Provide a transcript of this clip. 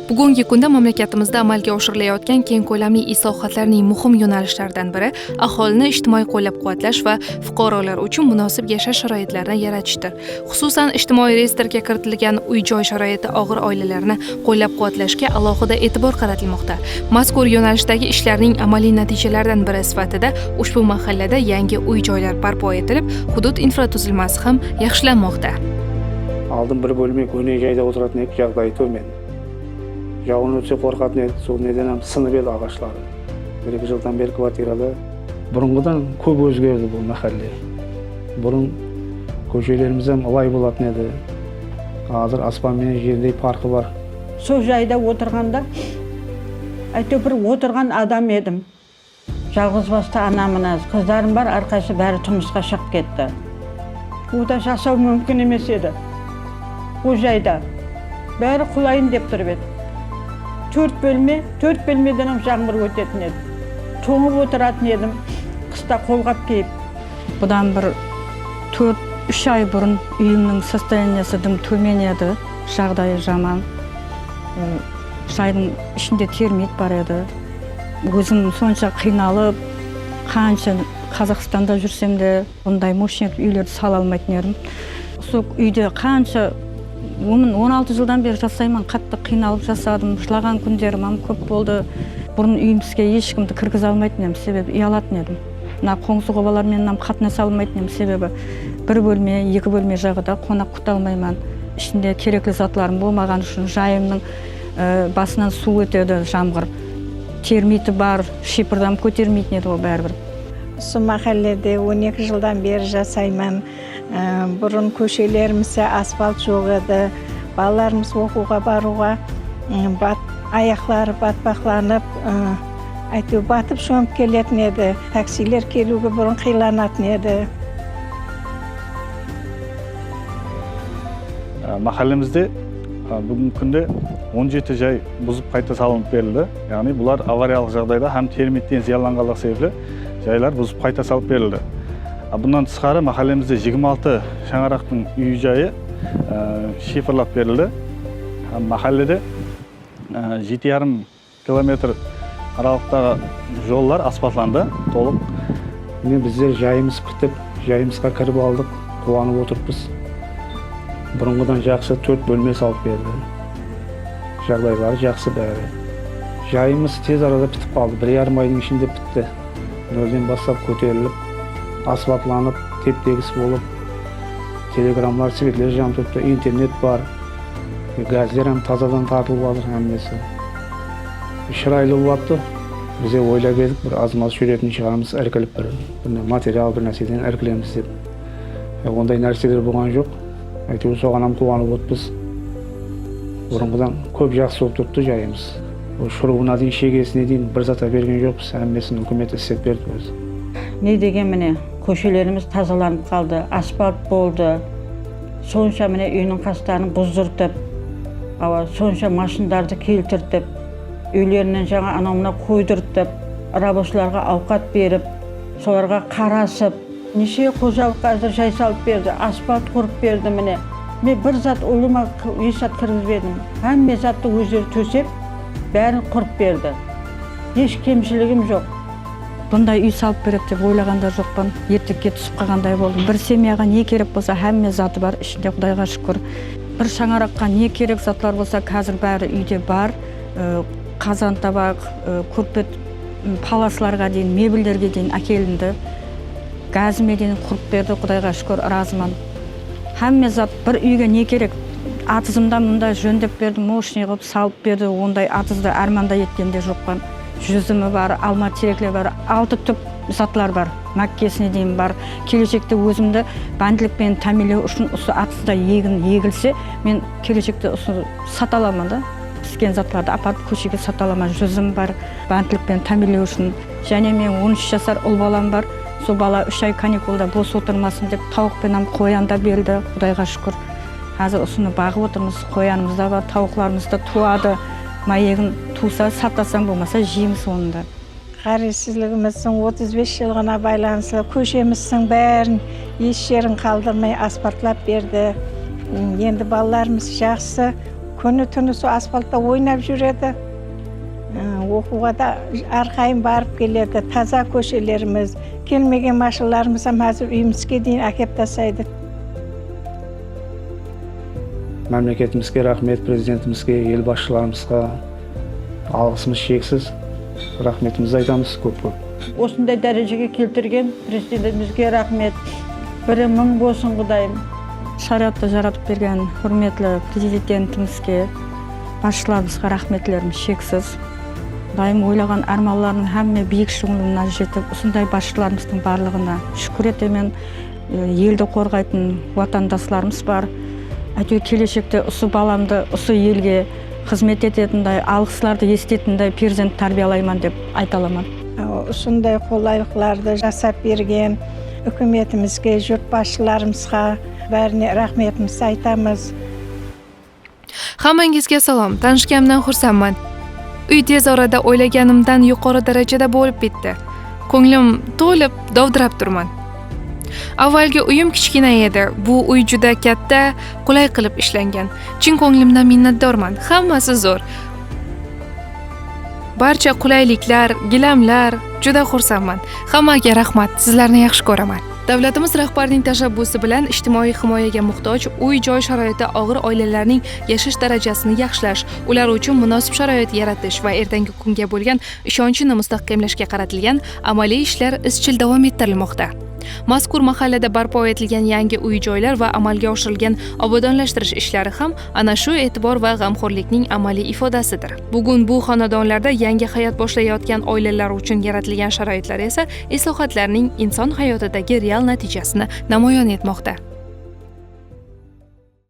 Bugungi kunda mamlakatimizda amalga oshirilayotgan keng ko'lamli islohotlarning muhim yo'nalishlaridan biri aholini ijtimoiy qo'llab-quvvatlash va fuqarolar uchun munosib yashash sharoitlarini yaratishdir. Xususan, ijtimoiy reyestrga kiritilgan uy-joy sharoiti og'ir oilalarni qo'llab-quvvatlashga alohida e'tibor qaratilmoqda. Mazkur yo'nalishdagi ishlarning amaliy natijalaridan biri sifatida ushbu mahallada yangi uy-joylar barpo etilib, hudud infratuzilmasi ham yaxshilanmoqda. Aldım bir bölmek öne jayda oturatan hep жағдай төмен. Жауын өтсе қорқатын еді, сол неден сынып еді ағашлары. Bir жылдан бері квартирада бұрынғыдан көп өзгерді бұл махалле. Бұрын көшелеріміз ылай болатын еді. Қазір аспан мен жердей парқы бар. Сол жайда отырғанда әйтеуір бір отырған адам едім. Жалғыз басты анамын аз, қыздарым бар, әрқайсы бәрі тұрмысқа шығып кетті. Ода жасау мүмкін емес еді. О жайда бәрі құлайын деп тұрып еді. 4 бөлмеден жаңбыр өтетін еді. Тоңып отыратын едім, қыста қолғап кейіп. Бұдан бір 4-3 ай бұрын үйімнің состояниясы дым төмен еді, жағдайы жаман. Шайдың ішінде термит бар еді. Өзім сонша қиналып, қанша Қазақстанда жүрсем де, бұндай мощный үйлерді сала алмайтын едім. Сол үйде қанша 16 жылдан бері жасаймын, қатты қиналып жасадым, жылаған күндерім көп болды. Бұрын үйімізге ешкімді кіргізе алмайтын едім, себебі ұялатын едім. Қоңсы қобалармен қатынаса алмайтын едім, себебі бір бөлме, 2 бөлме жағыда қонақ күте алмаймын. Ішінде керекті затларым болмаған үшін жайымның басынан су өтеді, жаңбыр. Термиті бар, шипырдам көтермейтін еді ол бәрібір. Осы махалледе 12 жылдан бері жасаймын. Бұрын көшелерімізде асфальт жоқ еді. Балаларымыз оқуға баруға аяқлары батпақланып, әйтеуір батып шомып келетін еді. Таксилер келуге бұрын қиыланатын еді. Махаллемізде бүгінгі күнде 17 жай бұзып қайта салынып берілді. Яғни бұлар авариялық жағдайда һәм термиттен зиянданғандығы себепті жайлар бұзып қайта салып берілді. Бұнан тысқары махаллемізде 26 шаңырақтың үй-жайы шифрлап берілді. Махалледе 7,5 километр аралықтағы жоллар асфальтланды, толық. Біздер жайымыз бітіп, жайымызға кіріп алдық, қуанып отырмыз. Бұрынғыдан жақсы 4 бөлме салып берді. Жағдайлары жақсы бәрі. Жайымыз тез арада бітіп қалды. 1,5 айдың ішінде бітті. Нөлден бастап көтеріліп, асфальтланып, теп-тегіс болып, телеграммар, светлер жанып тұрды, интернет бар, газдер тазадан тартылып жатыр әммесі. Шырайлы болыпты. Бізе ойлап едік, бір аз-маз жүретін шығарымыз іркіліп бір материал бір нәрседен іркілеміз деп. Ондай нәрселер болған жоқ. Әйтеуір соған қуанып отырмыз. Бұрынғыдан көп жақсы болып тұрды жайымыз. Шұрығына дейін, шегесіне дейін бір зата берген жоқпыз, әммесін үкімет істеп берді өзі. Не деген міне, көшелеріміз тазаланып қалды, асфальт болды. Сонша міне үйінің қастарын бұздыртып, сонша машиндарды келтіртіп, үйлерінен жаңа анауына қойдыртып, рабочыларға ауқат беріп, соларға қарасып, неше қожалық қазір жай салып берді, асфальт құрып берді міне. Мен бір зат ұлыма еш зат кіргізбедім. Әмме затты өздері төсеп, бәрін құрып берді. Еш кемшілігім жоқ. Бұндай үй салып береді деп ойлағанда жоқпын. Ертекке түсіп қалғандай болдым. Бір семьяға не керек болса, әмме заты бар, ішінде Құдайға шүкір. Бір шаңыраққа не керек затлар болса, қазір бәрі үйде бар. Қазан табақ, көрпет, паласларға дейін, мебельдерге дейін әкелінді. Газыме дейін құрып берді, Құдайға шүкір, разыман. Әмме зат бір үйге не керек? Атызымда мұнда жөндеп берді, мощный қылып салып берді, ондай атызды арманда еткенде жоқпын. Жүзімі бар, алма тереклер бар, 6 түп затлар бар, мәккесіне дейін бар. Келешекте өзімді бәнділікпен тәмелеу үшін осы атызда егілсе, мен келешекте осы саталамын да. Піскен затларды апарып көшеге саталамын, жүзім бар, бәнділікпен тәмелеу үшін. Және мен 13 жасар ұл балам бар, сол бала 3 ай каникулда бос отырмасын деп тауықпен қоян да берді, Құдайға шүкір. Қазір осыны бағып отырмыз, қоянымыз да бар, тауықларымыз да туады. Майегін туса, сатасаң болмаса, жейміз онында. Қаресізлігіміздің 35 жылғына байланысты көшеміздің бәрін еш жерін қалдырмай асфальтлап берді. Енді балаларымыз жақсы, kuni tuni shu asfaltda o'ynab yuradi. O'quvga da arqayın barib keladi. Taza ko'chalarimiz, kelmagan mashinalarimiz ham hozir uyimizga deyin akib tasaydi. Mamlakatimizga rahmet, prezidentimizga, el boshchilarimizga alg'isimiz cheksiz. Rahmetimizni aytamiz ko'p-ko'p. Osындай дәрежеге келтірген президентімізге рахмет. Бірі мың болсын Құдайым. Шариатты жаратып берген құрметлі президентімізге, басшыларымызға рахметлерім шексіз. Дайым ойлаған арманларының һәмме биік шыңына жетіп, осындай басшыларымыздың барлығына шүкір етемін. Елді қорғайтын ватандашларымыз бар. Әйтеуір келешекте осы баламды осы елге қызмет ететіндей, алғысларды естетіндей перзент тәрбиялаймын деп айта аламын. Осындай қолайлықтарды жасап берген үкіметімізге, жұрт басшыларымызға бәріне рахметімізді айтамыз. Hammangizga salom. Tanishganimdan xursandman. Uy tez orada o'ylaganimdan yuqori darajada bo'lib bitdi. Ko'nglim to'lib, dovdirab turman. Avvalgi uyim kichkina edi. Bu uy juda katta, qulay qilib ishlangan. Chin ko'nglimdan minnatdorman. Hammasi zo'r. Barcha qulayliklar, gilamlar, juda xursandman. Hammaga rahmat. Sizlarni yaxshi ko'raman. Davlatimiz rahbarining tashabbusi bilan ijtimoiy himoyaga muhtoj uy-joy sharoiti og'ir oilalarning yashash darajasini yaxshilash, ular uchun munosib sharoit yaratish va ertangi kunga bo'lgan ishonchini mustahkamlashga qaratilgan amaliy ishlar izchil davom ettirilmoqda. Mazkur mahallada barpo etilgan yangi uy-joylar va amalga oshirilgan obodonlashtirish ishlari ham ana shu e'tibor va g'amxo'rlikning amaliy ifodasidir. Bugun bu xonadonlarda yangi hayot boshlayotgan oilalar uchun yaratilgan sharoitlar esa islohotlarning inson hayotidagi real natijasini namoyon etmoqda.